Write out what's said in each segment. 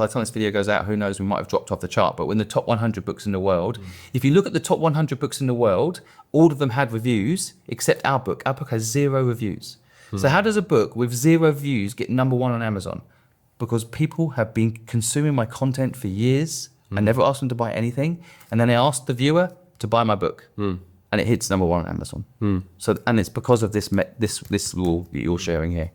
by the time this video goes out, who knows, we might have dropped off the chart, but we're in the top 100 books in the world. If you look at the top 100 books in the world, all of them had reviews, except our book. Our book has 0 reviews. So how does a book with 0 views get #1 on Amazon? Because people have been consuming my content for years. I never asked them to buy anything. And then I asked the viewer to buy my book. And it hits #1 on Amazon. So, and it's because of this rule that you're sharing here.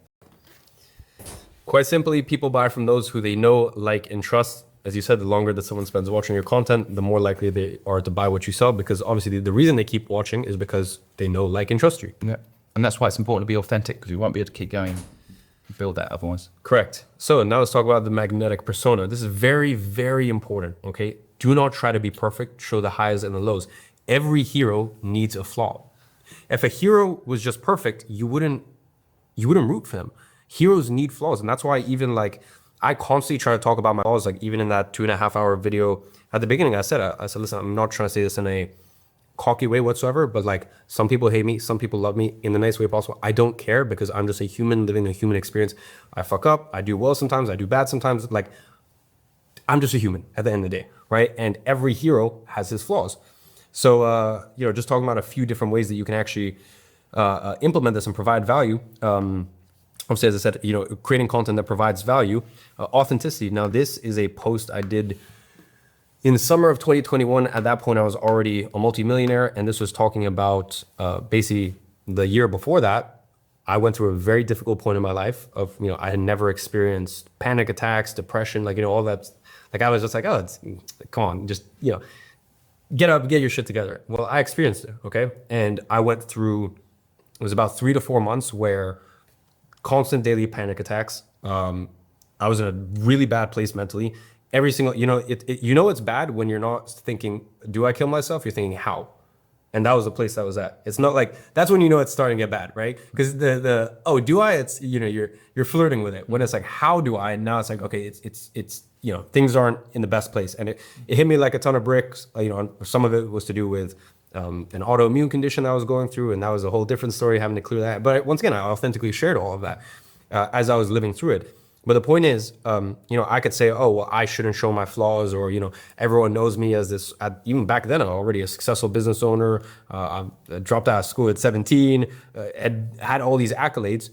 Quite simply, people buy from those who they know, like, and trust. As you said, the longer that someone spends watching your content, the more likely they are to buy what you sell, because obviously the reason they keep watching is because they know, like, and trust you. Yeah. And that's why it's important to be authentic, because we won't be able to keep going and build that otherwise. Correct. So now let's talk about the magnetic persona. This is very, very important, okay? Do not try to be perfect, show the highs and the lows. Every hero needs a flaw. If a hero was just perfect, you wouldn't root for them. Heroes need flaws. And that's why even like, I constantly try to talk about my flaws. Like even in that 2.5 hour video at the beginning, I said, listen, I'm not trying to say this in a cocky way whatsoever, but like some people hate me, some people love me in the nice way possible. I don't care, because I'm just a human living a human experience. I fuck up, I do well sometimes, I do bad sometimes. Like I'm just a human at the end of the day, right? And every hero has his flaws. So, just talking about a few different ways that you can actually implement this and provide value. Obviously, as I said, creating content that provides value, authenticity. Now, this is a post I did in the summer of 2021. At that point, I was already a multimillionaire, and this was talking about basically the year before that. I went through a very difficult point in my life of, I had never experienced panic attacks, depression, like, all that. Like, I was just like, oh, come on, just, get up, get your shit together. Well, I experienced it, okay? And I went through, it was about 3 to 4 months where constant daily panic attacks. I was in a really bad place mentally. Every single, it's bad when you're not thinking, do I kill myself? You're thinking, how? And that was the place I was at. It's not like, that's when it's starting to get bad, right? Because oh, do I? It's, you're flirting with it. When it's like, how do I? And now it's like, okay, it's things aren't in the best place. And it hit me like a ton of bricks. Some of it was to do with an autoimmune condition that I was going through, and that was a whole different story, having to clear that. But once again, I authentically shared all of that as I was living through it. But the point is, I could say, oh, well, I shouldn't show my flaws, or, everyone knows me as this. Even back then, I'm already a successful business owner. I dropped out of school at 17, had all these accolades.